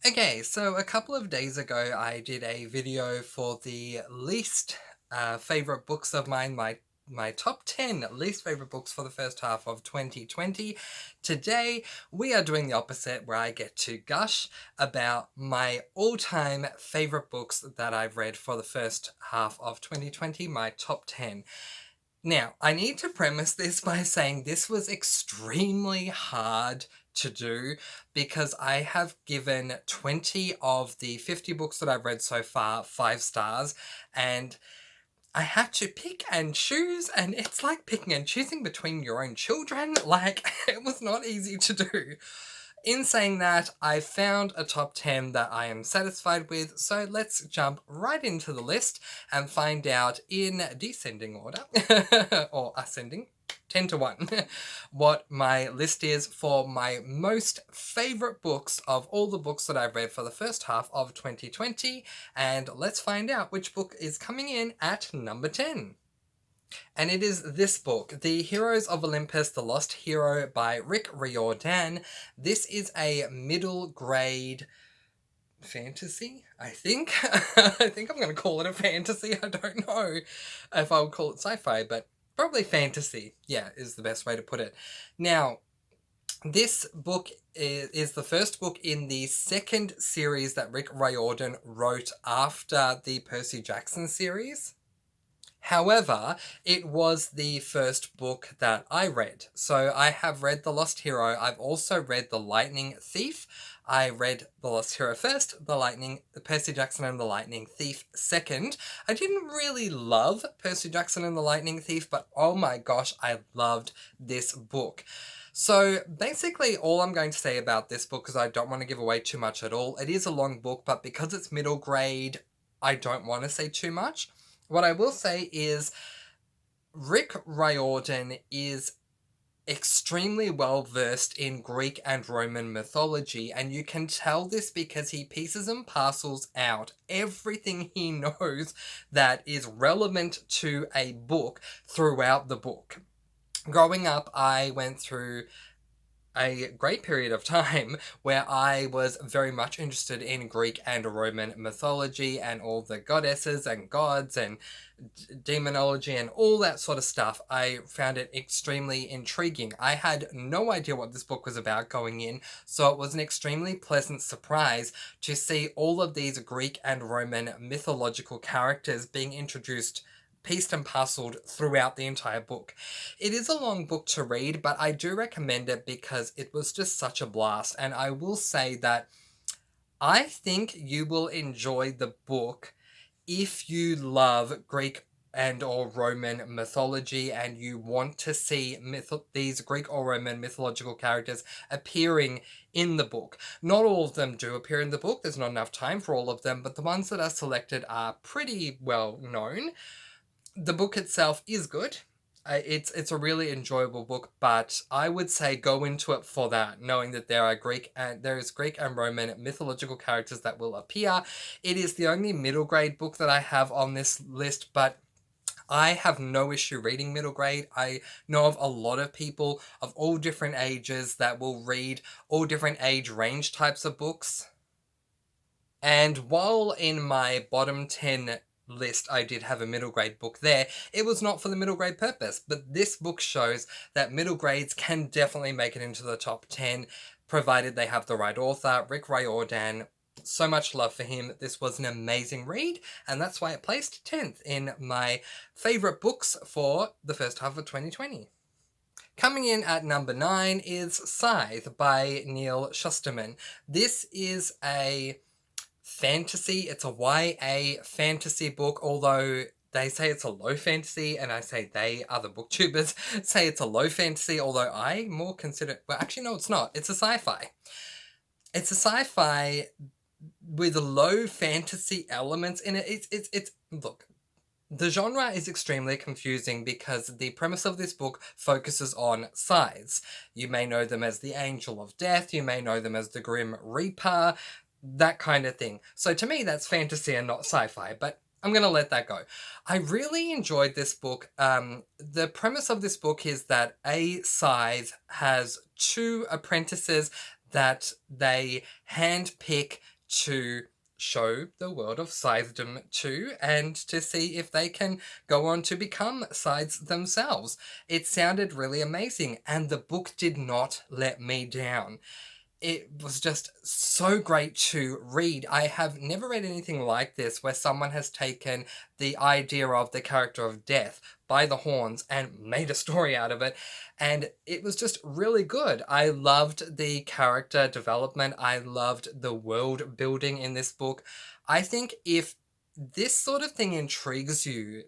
Okay, so a couple of days ago I did a video for the least favorite books of mine, my top 10 least favorite books for the first half of 2020. Today we are doing the opposite, where I get to gush about my all-time favorite books that I've read for the first half of 2020, my top 10. Now, I need to premise this by saying this was extremely hard to do because I have given 20 of the 50 books that I've read so far 5 stars, and I had to pick and choose, and it's like picking and choosing between your own children. Like, it was not easy to do. In saying that, I found a top 10 that I am satisfied with, so let's jump right into the list and find out in descending order, or ascending, 10 to 1, what my list is for my most favourite books of all the books that I've read for the first half of 2020, and let's find out which book is coming in at number 10. And it is this book, The Heroes of Olympus, The Lost Hero by Rick Riordan. This is a middle grade fantasy, I think. I think I'm going to call it a fantasy. I don't know if I would call it sci-fi, but probably fantasy, yeah, is the best way to put it. Now, this book is the first book in the second series that Rick Riordan wrote after the Percy Jackson series. However, it was the first book that I read. So I have read The Lost Hero. I've also read The Lightning Thief. I read The Lost Hero first, the Percy Jackson and the Lightning Thief second. I didn't really love Percy Jackson and the Lightning Thief, but oh my gosh, I loved this book. So basically all I'm going to say about this book, because I don't want to give away too much at all, it is a long book, but because it's middle grade, I don't want to say too much. What I will say is Rick Riordan is extremely well versed in Greek and Roman mythology, and you can tell this because he pieces and parcels out everything he knows that is relevant to a book throughout the book. Growing up, I went through a great period of time where I was very much interested in Greek and Roman mythology and all the goddesses and gods and demonology and all that sort of stuff. I found it extremely intriguing. I had no idea what this book was about going in, so it was an extremely pleasant surprise to see all of these Greek and Roman mythological characters being introduced, pieced and parceled throughout the entire book. It is a long book to read, but I do recommend it because it was just such a blast. And I will say that I think you will enjoy the book if you love Greek and or Roman mythology and you want to see these Greek or Roman mythological characters appearing in the book. Not all of them do appear in the book, there's not enough time for all of them, but the ones that are selected are pretty well known. The book itself is good. It's a really enjoyable book, but I would say go into it for that, knowing that there is Greek and Roman mythological characters that will appear. It is the only middle grade book that I have on this list, but I have no issue reading middle grade. I know of a lot of people of all different ages that will read all different age range types of books. And while in my bottom 10 list I did have a middle grade book there, it was not for the middle grade purpose, but this book shows that middle grades can definitely make it into the top 10 provided they have the right author. Rick Riordan, so much love for him. This was an amazing read, and that's why it placed 10th in my favourite books for the first half of 2020. Coming in at number 9 is Scythe by Neil Shusterman. This is a fantasy. It's a YA fantasy book, although they say it's a low fantasy, and I say they, other booktubers, say it's a low fantasy, although I more consider, well, actually, no, it's not. It's a sci-fi. It's a sci-fi with low fantasy elements in it. Look, the genre is extremely confusing because the premise of this book focuses on scythes. You may know them as the Angel of Death, you may know them as the Grim Reaper, that kind of thing. So to me, that's fantasy and not sci-fi, but I'm going to let that go. I really enjoyed this book. The premise of this book is that a scythe has 2 apprentices that they handpick to show the world of Scythedom to, and to see if they can go on to become Scythes themselves. It sounded really amazing, and the book did not let me down. It was just so great to read. I have never read anything like this where someone has taken the idea of the character of Death by the horns and made a story out of it, and it was just really good. I loved the character development. I loved the world building in this book. I think if this sort of thing intrigues you,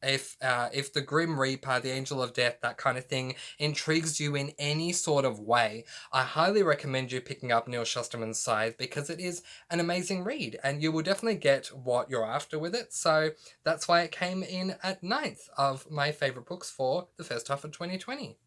if the Grim Reaper, the Angel of Death, that kind of thing intrigues you in any sort of way, I highly recommend you picking up Neil Shusterman's Scythe, because it is an amazing read and you will definitely get what you're after with it. So that's why it came in at 9th of my favourite books for the first half of 2020.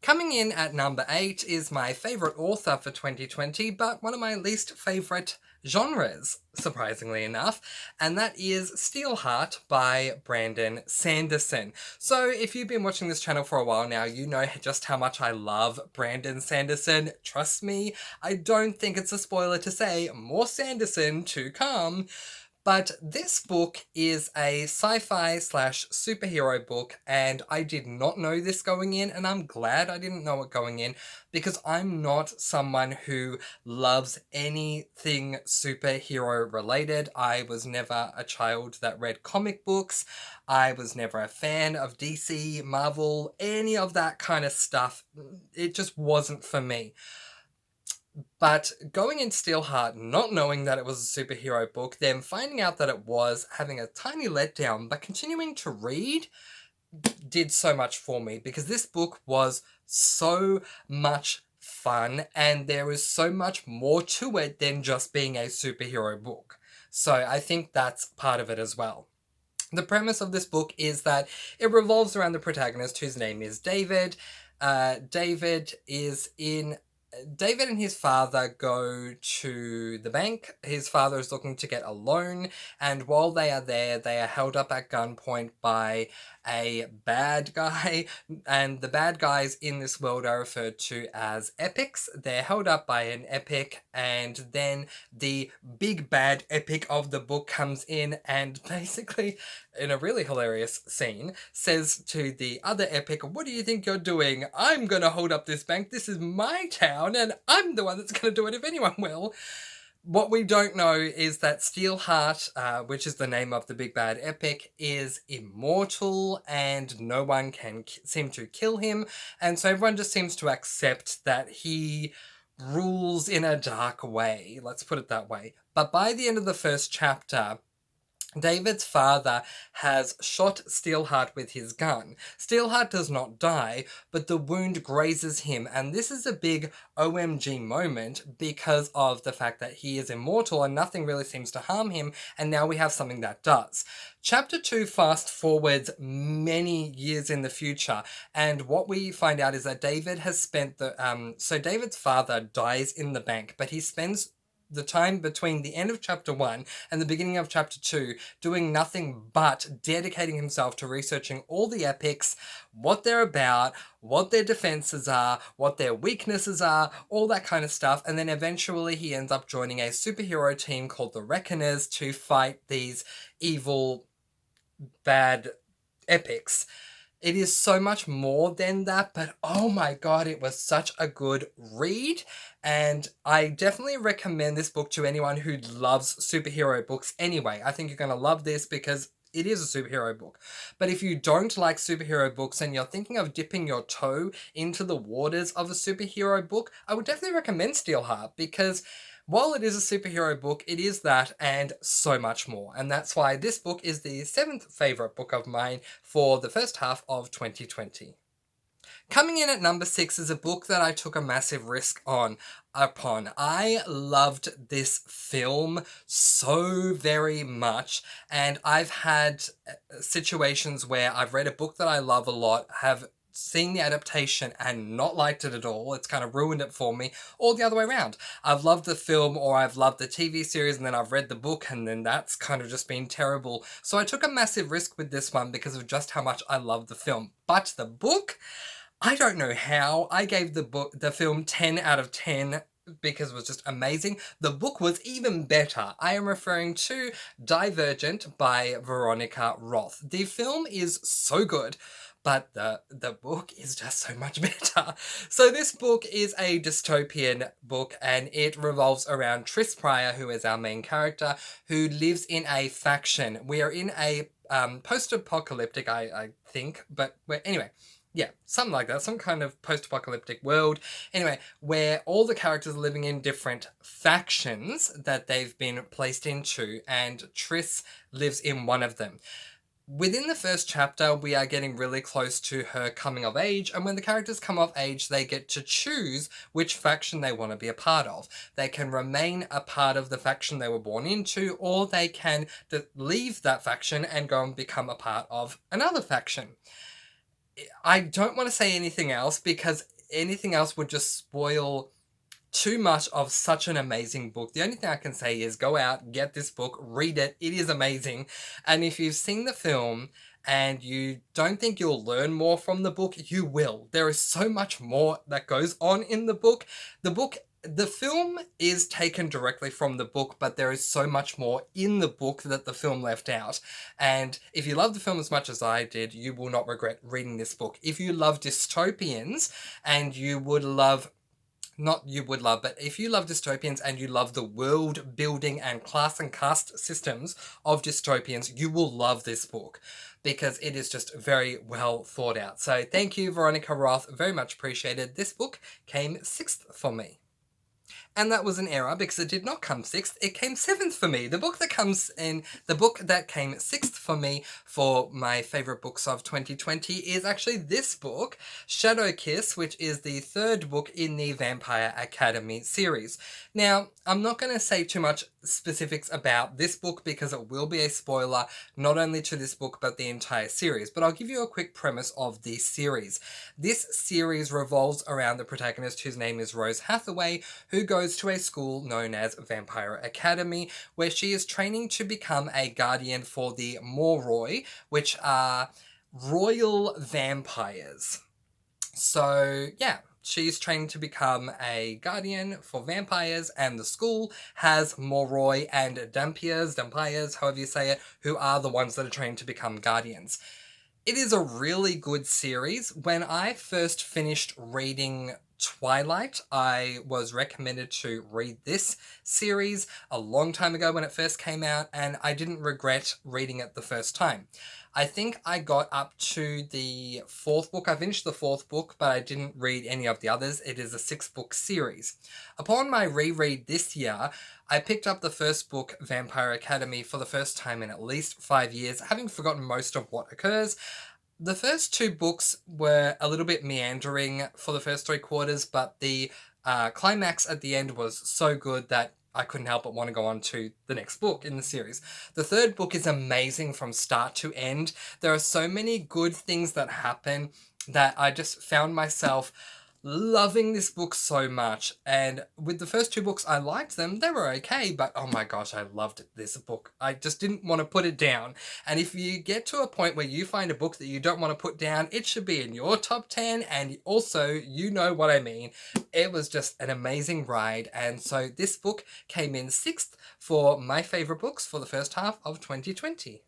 Coming in at number 8 is my favourite author for 2020, but one of my least favourite genres, surprisingly enough, and that is Steelheart by Brandon Sanderson. So if you've been watching this channel for a while now, you know just how much I love Brandon Sanderson. Trust me, I don't think it's a spoiler to say more Sanderson to come. But this book is a sci-fi / superhero book, and I did not know this going in, and I'm glad I didn't know it going in, because I'm not someone who loves anything superhero related. I was never a child that read comic books. I was never a fan of DC, Marvel, any of that kind of stuff. It just wasn't for me. But going in Steelheart, not knowing that it was a superhero book, then finding out that it was, having a tiny letdown, but continuing to read did so much for me, because this book was so much fun and there was so much more to it than just being a superhero book. So I think that's part of it as well. The premise of this book is that it revolves around the protagonist, whose name is David. David and his father go to the bank. His father is looking to get a loan, and while they are there, they are held up at gunpoint by a bad guy, and the bad guys in this world are referred to as epics. They're held up by an epic, and then the big bad epic of the book comes in and basically, in a really hilarious scene, says to the other epic, "What do you think you're doing? I'm gonna hold up this bank. This is my town, and I'm the one that's gonna do it if anyone will." What we don't know is that Steelheart, which is the name of the big bad epic, is immortal and no one can seem to kill him, and so everyone just seems to accept that he rules in a dark way, let's put it that way. But by the end of the first chapter, David's father has shot Steelheart with his gun. Steelheart does not die, but the wound grazes him, and this is a big OMG moment because of the fact that he is immortal and nothing really seems to harm him, and now we have something that does. Chapter 2 fast forwards many years in the future, and what we find out is that David has spent so David's father dies in the bank, but he spends the time between the end of chapter 1 and the beginning of chapter 2 doing nothing but dedicating himself to researching all the epics, what they're about, what their defenses are, what their weaknesses are, all that kind of stuff, and then eventually he ends up joining a superhero team called the Reckoners to fight these evil, bad epics. It is so much more than that, but oh my god, it was such a good read, and I definitely recommend this book to anyone who loves superhero books anyway. I think you're going to love this because it is a superhero book. But if you don't like superhero books and you're thinking of dipping your toe into the waters of a superhero book, I would definitely recommend Steelheart, because while it is a superhero book, it is that and so much more. And that's why this book is the 7th favourite book of mine for the first half of 2020. Coming in at number 6 is a book that I took a massive risk upon. I loved this film so very much, and I've had situations where I've read a book that I love a lot, have seen the adaptation and not liked it at all. It's kind of ruined it for me, or the other way around. I've loved the film or I've loved the TV series and then I've read the book and then that's kind of just been terrible. So I took a massive risk with this one because of just how much I love the film. But the book, I don't know how. I gave the film 10 out of 10 because it was just amazing. The book was even better. I am referring to Divergent by Veronica Roth. The film is so good, but the book is just so much better. So this book is a dystopian book, and it revolves around Tris Pryor, who is our main character, who lives in a faction. We are in a post-apocalyptic, I think, but anyway. Yeah, something like that. Some kind of post-apocalyptic world. Anyway, where all the characters are living in different factions that they've been placed into, and Triss lives in one of them. Within the first chapter, we are getting really close to her coming of age, and when the characters come of age, they get to choose which faction they want to be a part of. They can remain a part of the faction they were born into, or they can leave that faction and go and become a part of another faction. I don't want to say anything else because anything else would just spoil too much of such an amazing book. The only thing I can say is go out, get this book, read it. It is amazing. And if you've seen the film and you don't think you'll learn more from the book, you will. There is so much more that goes on in the book. The film is taken directly from the book, but there is so much more in the book that the film left out. And if you love the film as much as I did, you will not regret reading this book. If you love dystopians and you would love not you would love, but if you love dystopians and you love the world building and class and caste systems of dystopians, you will love this book because it is just very well thought out. So thank you, Veronica Roth. Very much appreciated. This book came 6th for me. And that was an error because it did not come 6th, it came 7th for me. The book that came 6th for me for my favourite books of 2020 is actually this book, Shadow Kiss, which is the 3rd book in the Vampire Academy series. Now, I'm not going to say too much specifics about this book because it will be a spoiler not only to this book but the entire series, but I'll give you a quick premise of the series. This series revolves around the protagonist, whose name is Rose Hathaway, who goes to a school known as Vampire Academy, where she is training to become a guardian for the Moroi, which are royal vampires. So, yeah. She's trained to become a guardian for vampires, and the school has Moroi and Dampiers, however you say it, who are the ones that are trained to become guardians. It is a really good series. When I first finished reading Twilight, I was recommended to read this series a long time ago when it first came out, and I didn't regret reading it the first time. I think I got up to the 4th book. I finished the 4th book, but I didn't read any of the others. It is a 6-book series. Upon my reread this year, I picked up the first book, Vampire Academy, for the first time in at least 5 years, having forgotten most of what occurs. The first 2 books were a little bit meandering for the first 3 quarters, but the climax at the end was so good that I couldn't help but want to go on to the next book in the series. The 3rd book is amazing from start to end. There are so many good things that happen that I just found myself loving this book so much. And with the first 2 books, I liked them. They were okay, but oh my gosh, I loved this book. I just didn't want to put it down. And if you get to a point where you find a book that you don't want to put down, it should be in your top 10. And also, you know what I mean. It was just an amazing ride. And so this book came in 6th for my favorite books for the first half of 2020.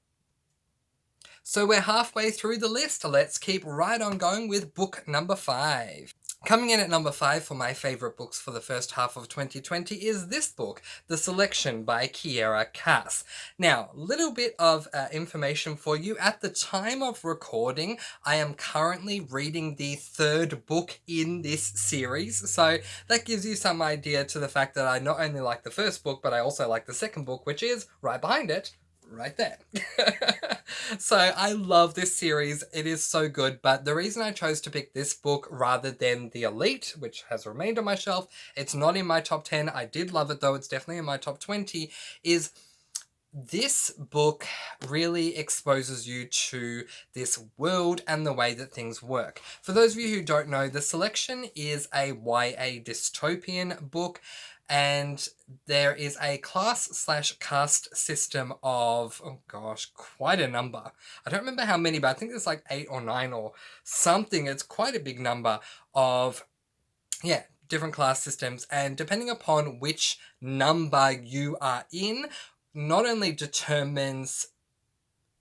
So we're halfway through the list. Let's keep right on going with book number 5. Coming in at number 5 for my favourite books for the first half of 2020 is this book, The Selection by Kiera Cass. Now, little bit of information for you. At the time of recording, I am currently reading the 3rd book in this series, so that gives you some idea to the fact that I not only like the first book, but I also like the 2nd book, which is right behind it. Right there. So I love this series. It is so good, but the reason I chose to pick this book rather than The Elite, which has remained on my shelf, it's not in my top 10, I did love it though, it's definitely in my top 20, is this book really exposes you to this world and the way that things work. For those of you who don't know, The Selection is a YA dystopian book, and there is a class/caste system of, oh gosh, quite a number. I don't remember how many, but I think there's like 8 or 9 or something. It's quite a big number of, different class systems, and depending upon which number you are in, not only determines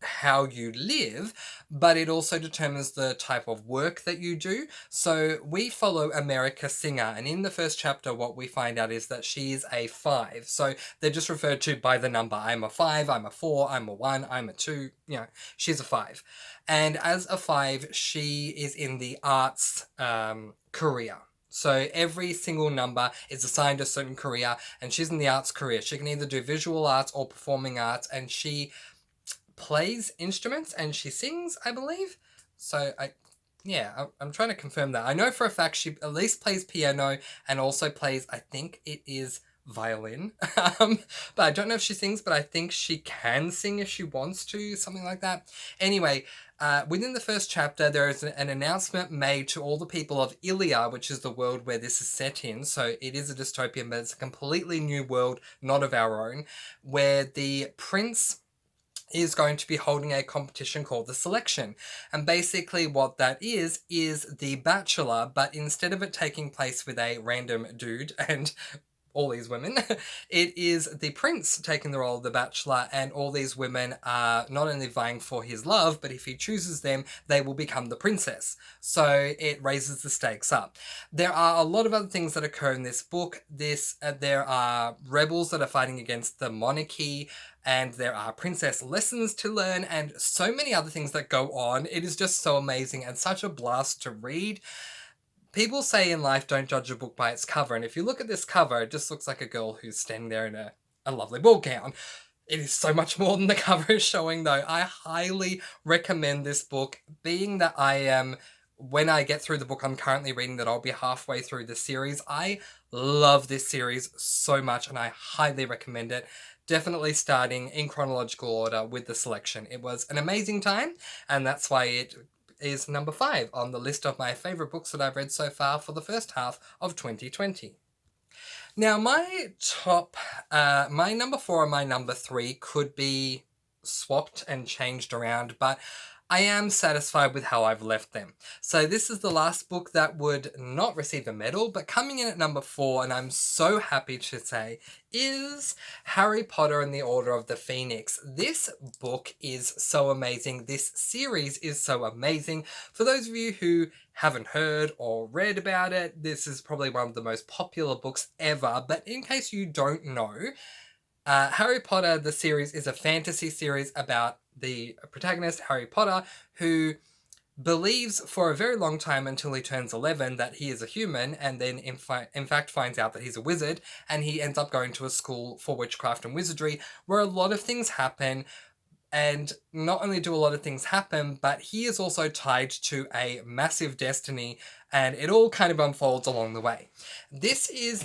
how you live, but it also determines the type of work that you do. So we follow America Singer, and in the first chapter what we find out is that she's a 5. So they're just referred to by the number. I'm a 5, I'm a 4, I'm a 1, I'm a 2, you know, she's a 5. And as a 5, she is in the arts career. So every single number is assigned a certain career, and she's in the arts career. She can either do visual arts or performing arts, and she plays instruments and she sings, I believe. So I'm trying to confirm that. I know for a fact she at least plays piano and also plays, I think it is violin. But I don't know if she sings, but I think she can sing if she wants to, something like that. Anyway, within the first chapter, there is an announcement made to all the people of Ilia, which is the world where this is set in. So it is a dystopian, but it's a completely new world, not of our own, where the prince is going to be holding a competition called the Selection. And basically what that is the Bachelor, but instead of it taking place with a random dude and all these women, it is the prince taking the role of the Bachelor, and all these women are not only vying for his love, but if he chooses them, they will become the princess. So it raises the stakes up. There are a lot of other things that occur in this book. There are rebels that are fighting against the monarchy, and there are princess lessons to learn, and so many other things that go on. It is just so amazing and such a blast to read. People say in life, don't judge a book by its cover, and if you look at this cover, it just looks like a girl who's standing there in a lovely ball gown. It is so much more than the cover is showing, though. I highly recommend this book, being that when I get through the book I'm currently reading, that I'll be halfway through the series. I love this series so much, and I highly recommend it. Definitely starting in chronological order with the Selection. It was an amazing time, and that's why it is number 5 on the list of my favourite books that I've read so far for the first half of 2020. Now, my number 4 and my number 3 could be swapped and changed around, but I am satisfied with how I've left them. So this is the last book that would not receive a medal, but coming in at number 4, and I'm so happy to say, is Harry Potter and the Order of the Phoenix. This book is so amazing. This series is so amazing. For those of you who haven't heard or read about it, this is probably one of the most popular books ever, but in case you don't know, Harry Potter, the series, is a fantasy series about the protagonist, Harry Potter, who believes for a very long time until he turns 11 that he is a human, and then in fact finds out that he's a wizard, and he ends up going to a school for witchcraft and wizardry where a lot of things happen. And not only do a lot of things happen, but he is also tied to a massive destiny, and it all kind of unfolds along the way. This is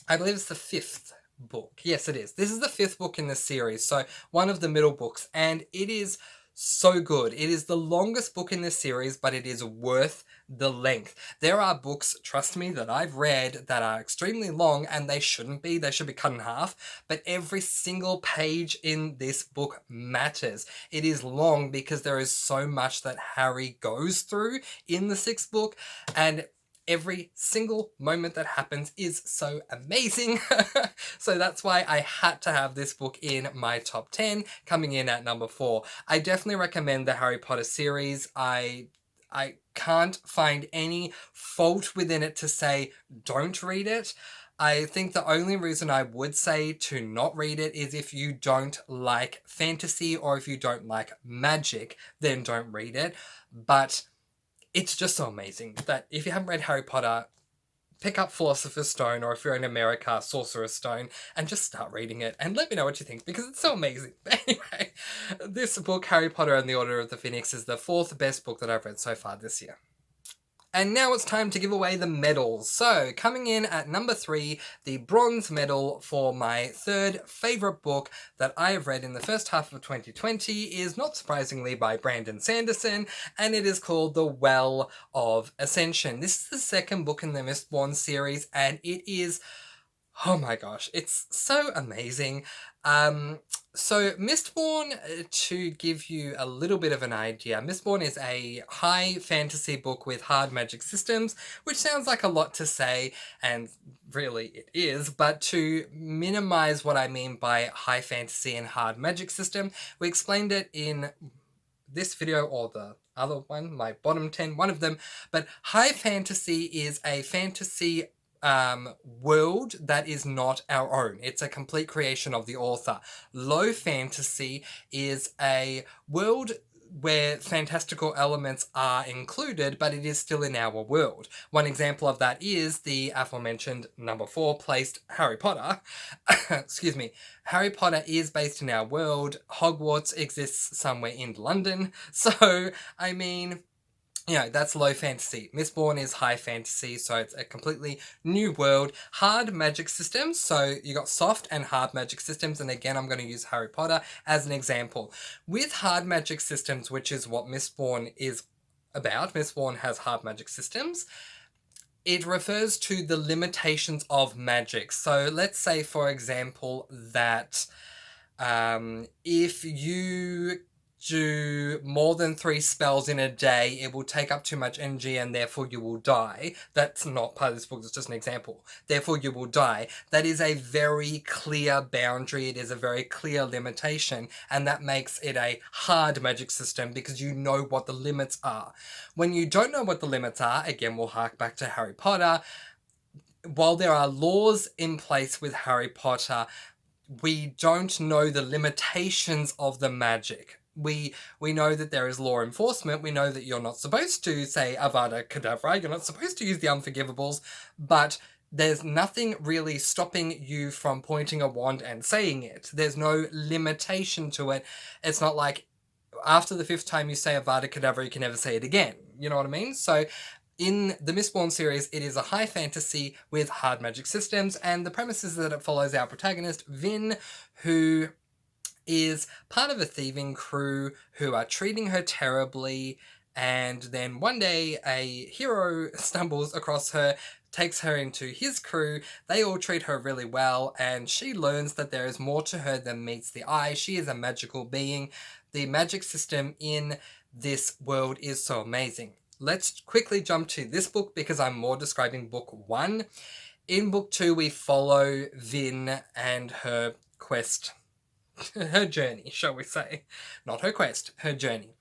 I believe it's the 5th book. Yes, it is. This is the 5th book in the series, so one of the middle books, and it is so good. It is the longest book in this series, but it is worth the length. There are books, trust me, that I've read that are extremely long, and they shouldn't be. They should be cut in half, but every single page in this book matters. It is long because there is so much that Harry goes through in the 6th book, and every single moment that happens is so amazing. So that's why I had to have this book in my top 10, coming in at number 4. I definitely recommend the Harry Potter series. I can't find any fault within it to say don't read it. I think the only reason I would say to not read it is if you don't like fantasy or if you don't like magic, then don't read it. But it's just so amazing that if you haven't read Harry Potter, pick up Philosopher's Stone, or if you're in America, Sorcerer's Stone, and just start reading it and let me know what you think, because it's so amazing. But anyway, this book, Harry Potter and the Order of the Phoenix, is the 4th best book that I've read so far this year. And now it's time to give away the medals. So, coming in at number 3, the bronze medal for my 3rd favourite book that I have read in the first half of 2020 is, not surprisingly, by Brandon Sanderson, and it is called The Well of Ascension. This is the 2nd book in the Mistborn series, and it is Oh my gosh, it's so amazing. So Mistborn, to give you a little bit of an idea, Mistborn is a high fantasy book with hard magic systems, which sounds like a lot to say, and really it is, but to minimize what I mean by high fantasy and hard magic system, we explained it in this video or the other one, my bottom 10, one of them, but high fantasy is a fantasy world that is not our own. It's a complete creation of the author. Low fantasy is a world where fantastical elements are included, but it is still in our world. One example of that is the aforementioned number 4 placed Harry Potter. Excuse me. Harry Potter is based in our world. Hogwarts exists somewhere in London. So, I mean, that's low fantasy. Mistborn is high fantasy, so it's a completely new world. Hard magic systems, so you got soft and hard magic systems, and again, I'm going to use Harry Potter as an example. With hard magic systems, which is what Mistborn is about, Mistborn has hard magic systems. It refers to the limitations of magic. So let's say, for example, that if you do more than 3 spells in a day, it will take up too much energy and therefore you will die. That's not part of this book, it's just an example. Therefore you will die. That is a very clear boundary, it is a very clear limitation, and that makes it a hard magic system because you know what the limits are. When you don't know what the limits are, again we'll hark back to Harry Potter, while there are laws in place with Harry Potter, we don't know the limitations of the magic. We know that there is law enforcement. We know that you're not supposed to say Avada Kedavra. You're not supposed to use the unforgivables, but there's nothing really stopping you from pointing a wand and saying it. There's no limitation to it. It's not like after the 5th time you say Avada Kedavra, you can never say it again. You know what I mean? So in the Mistborn series, it is a high fantasy with hard magic systems, and the premise is that it follows our protagonist, Vin, who is part of a thieving crew who are treating her terribly, and then one day a hero stumbles across her, takes her into his crew, they all treat her really well, and she learns that there is more to her than meets the eye. She is a magical being. The magic system in this world is so amazing. Let's quickly jump to this book because I'm more describing book 1. In book 2, we follow Vin and her quest, her journey, shall we say. Not her quest, her journey.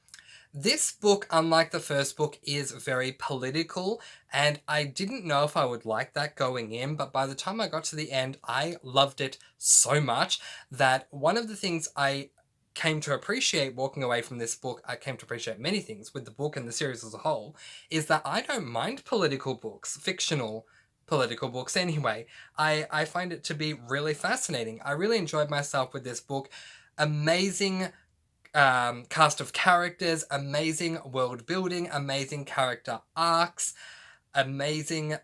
This book, unlike the first book, is very political, and I didn't know if I would like that going in, but by the time I got to the end, I loved it so much that one of the things I came to appreciate walking away from this book, I came to appreciate many things with the book and the series as a whole, is that I don't mind political books, fictional political books anyway. I find it to be really fascinating. I really enjoyed myself with this book. Amazing cast of characters, amazing world building, amazing character arcs, amazing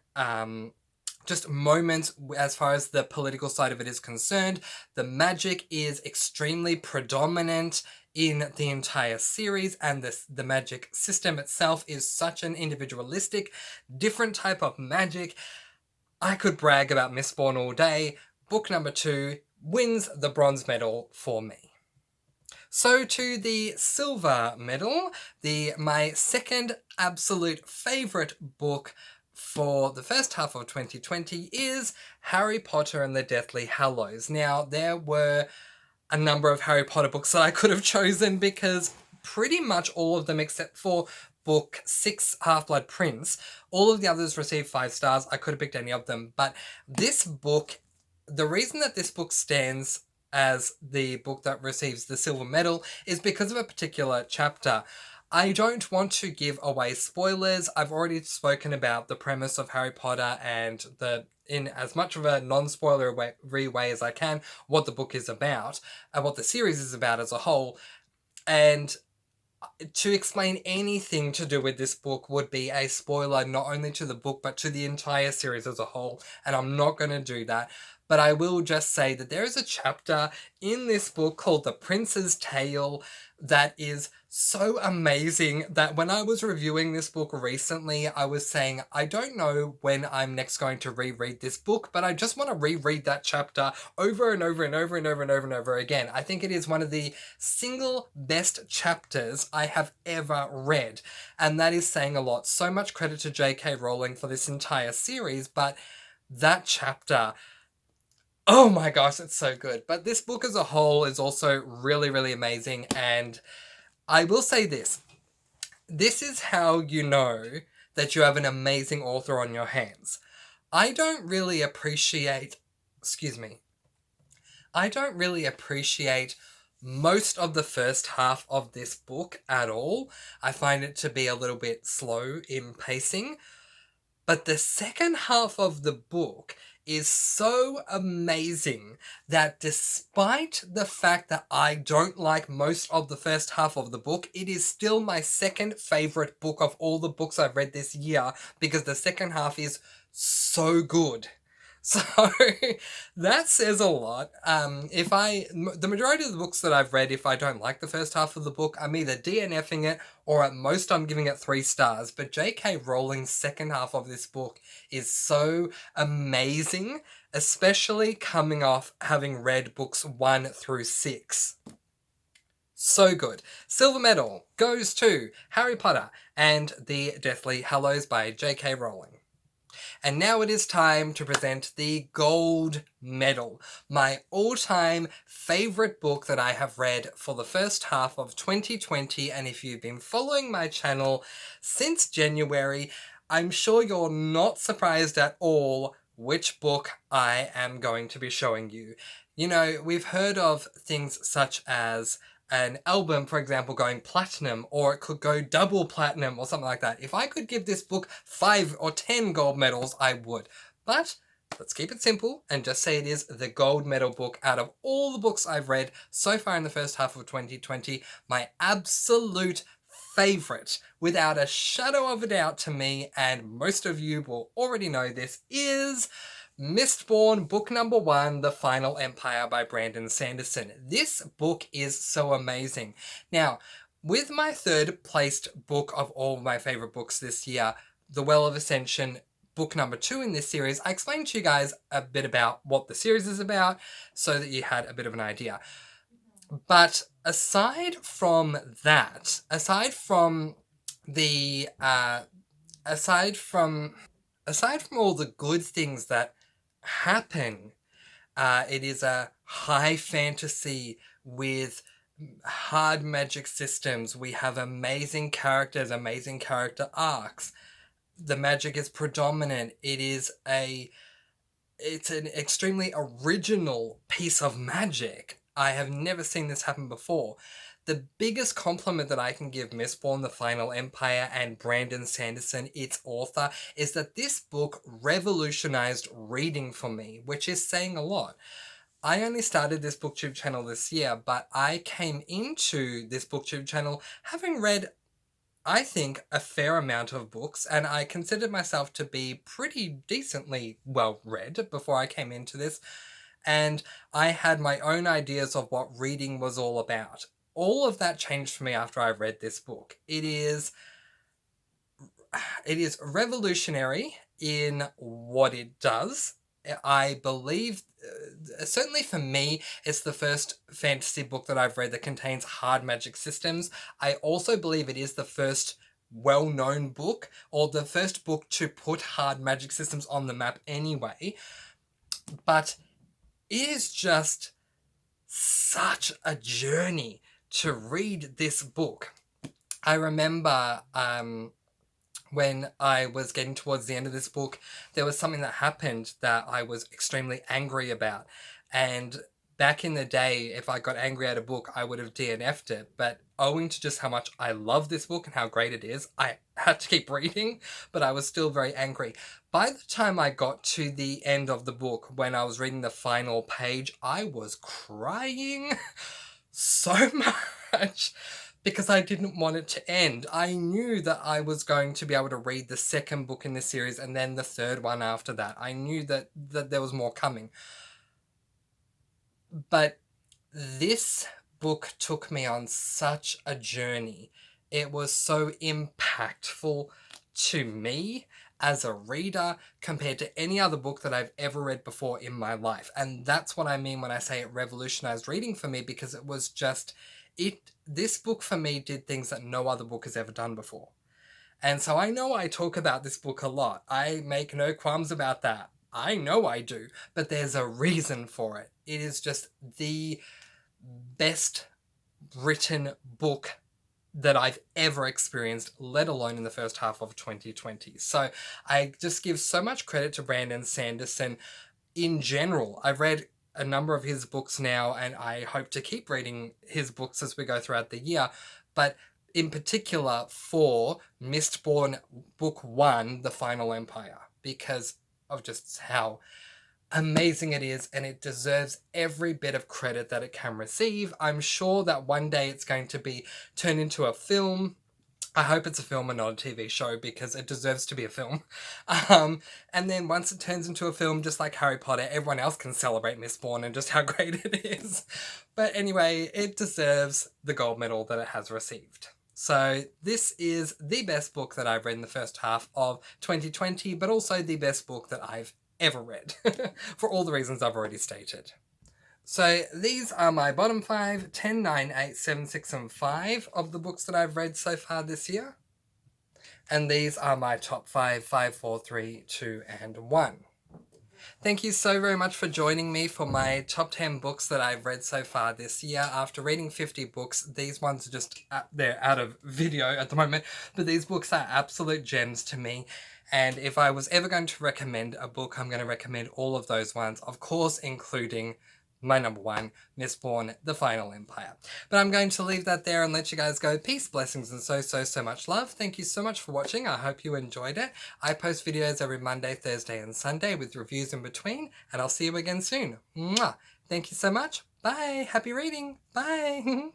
just moments as far as the political side of it is concerned. The magic is extremely predominant in the entire series, and the magic system itself is such an individualistic, different type of magic. I could brag about Mistborn all day. Book number 2 wins the bronze medal for me. So to the silver medal, my second absolute favourite book for the first half of 2020 is Harry Potter and the Deathly Hallows. Now, there were a number of Harry Potter books that I could have chosen because pretty much all of them except for book 6, Half-Blood Prince, all of the others received 5 stars. I could have picked any of them, but this book, the reason that this book stands as the book that receives the silver medal is because of a particular chapter. I don't want to give away spoilers. I've already spoken about the premise of Harry Potter and in as much of a non-spoilery way as I can, what the book is about and what the series is about as a whole. And to explain anything to do with this book would be a spoiler not only to the book but to the entire series as a whole, and I'm not going to do that. But I will just say that there is a chapter in this book called The Prince's Tale that is so amazing that when I was reviewing this book recently, I was saying, I don't know when I'm next going to reread this book, but I just want to reread that chapter over and over and over and over and over and over again. I think it is one of the single best chapters I have ever read, and that is saying a lot. So much credit to J.K. Rowling for this entire series, but that chapter, oh my gosh, it's so good. But this book as a whole is also really, really amazing. And I will say this. This is how you know that you have an amazing author on your hands. I don't really appreciate, excuse me, I don't really appreciate most of the first half of this book at all. I find it to be a little bit slow in pacing. But the second half of the book is so amazing that despite the fact that I don't like most of the first half of the book, it is still my second favorite book of all the books I've read this year because the second half is so good. So that says a lot. The majority of the books that I've read, if I don't like the first half of the book, I'm either DNFing it or at most I'm giving it 3 stars. But J.K. Rowling's second half of this book is so amazing, especially coming off having read books 1 through 6. So good. Silver medal goes to Harry Potter and the Deathly Hallows by J.K. Rowling. And now it is time to present the gold medal, my all-time favourite book that I have read for the first half of 2020. And if you've been following my channel since January, I'm sure you're not surprised at all which book I am going to be showing you. You know, we've heard of things such as an album, for example, going platinum, or it could go double platinum or something like that. If I could give this book 5 or 10 gold medals, I would. But let's keep it simple and just say it is the gold medal book out of all the books I've read so far in the first half of 2020. My absolute favourite, without a shadow of a doubt to me, and most of you will already know this, is Mistborn, book number 1, The Final Empire by Brandon Sanderson. This book is so amazing. Now, with my third placed book of all my favourite books this year, The Well of Ascension, book number 2 in this series, I explained to you guys a bit about what the series is about so that you had a bit of an idea. But aside from that, aside from all the good things that happen, it is a high fantasy with hard magic systems. We have amazing characters, amazing character arcs. The magic is predominant. It's an extremely original piece of magic. I have never seen this happen before. The biggest compliment that I can give Mistborn, The Final Empire, and Brandon Sanderson, its author, is that this book revolutionized reading for me, which is saying a lot. I only started this booktube channel this year, but I came into this booktube channel having read, I think, a fair amount of books, and I considered myself to be pretty decently well read before I came into this, and I had my own ideas of what reading was all about. All of that changed for me after I read this book. It is revolutionary in what it does. I believe, certainly for me, it's the first fantasy book that I've read that contains hard magic systems. I also believe it is the first well-known book, or the first book to put hard magic systems on the map anyway. But it is just such a journey to read this book. I remember when I was getting towards the end of this book, there was something that happened that I was extremely angry about. And back in the day, if I got angry at a book, I would have DNF'd it. But owing to just how much I love this book and how great it is, I had to keep reading, but I was still very angry. By the time I got to the end of the book, when I was reading the final page, I was crying so much because I didn't want it to end. I knew that I was going to be able to read the second book in the series and then the third one after that. I knew that there was more coming. But this book took me on such a journey. It was so impactful to me as a reader compared to any other book that I've ever read before in my life. And that's what I mean when I say it revolutionized reading for me, because it was just this book for me did things that no other book has ever done before. And so I know I talk about this book a lot. I make no qualms about that. I know I do, but there's a reason for it. It is just the best written book that I've ever experienced, let alone in the first half of 2020. So I just give so much credit to Brandon Sanderson in general. I've read a number of his books now, and I hope to keep reading his books as we go throughout the year. But in particular for Mistborn Book 1, The Final Empire, because of just how amazing it is, and it deserves every bit of credit that it can receive. I'm sure that one day it's going to be turned into a film. I hope it's a film and not a TV show, because it deserves to be a film. And then once it turns into a film, just like Harry Potter, everyone else can celebrate Mistborn and just how great it is. But anyway, it deserves the gold medal that it has received. So this is the best book that I've read in the first half of 2020, but also the best book that I've ever read, for all the reasons I've already stated. So these are my bottom 5, 10, 9, 8, 7, 6, and 5 of the books that I've read so far this year. And these are my top 5, 5, 4, 3, 2, and 1. Thank you so very much for joining me for my top 10 books that I've read so far this year. After reading 50 books, these ones are just, they're out of video at the moment, but these books are absolute gems to me. And if I was ever going to recommend a book, I'm going to recommend all of those ones, of course, including my number 1, Mistborn, The Final Empire. But I'm going to leave that there and let you guys go. Peace, blessings, and so much love. Thank you so much for watching. I hope you enjoyed it. I post videos every Monday, Thursday, and Sunday with reviews in between, and I'll see you again soon. Mwah! Thank you so much. Bye. Happy reading. Bye.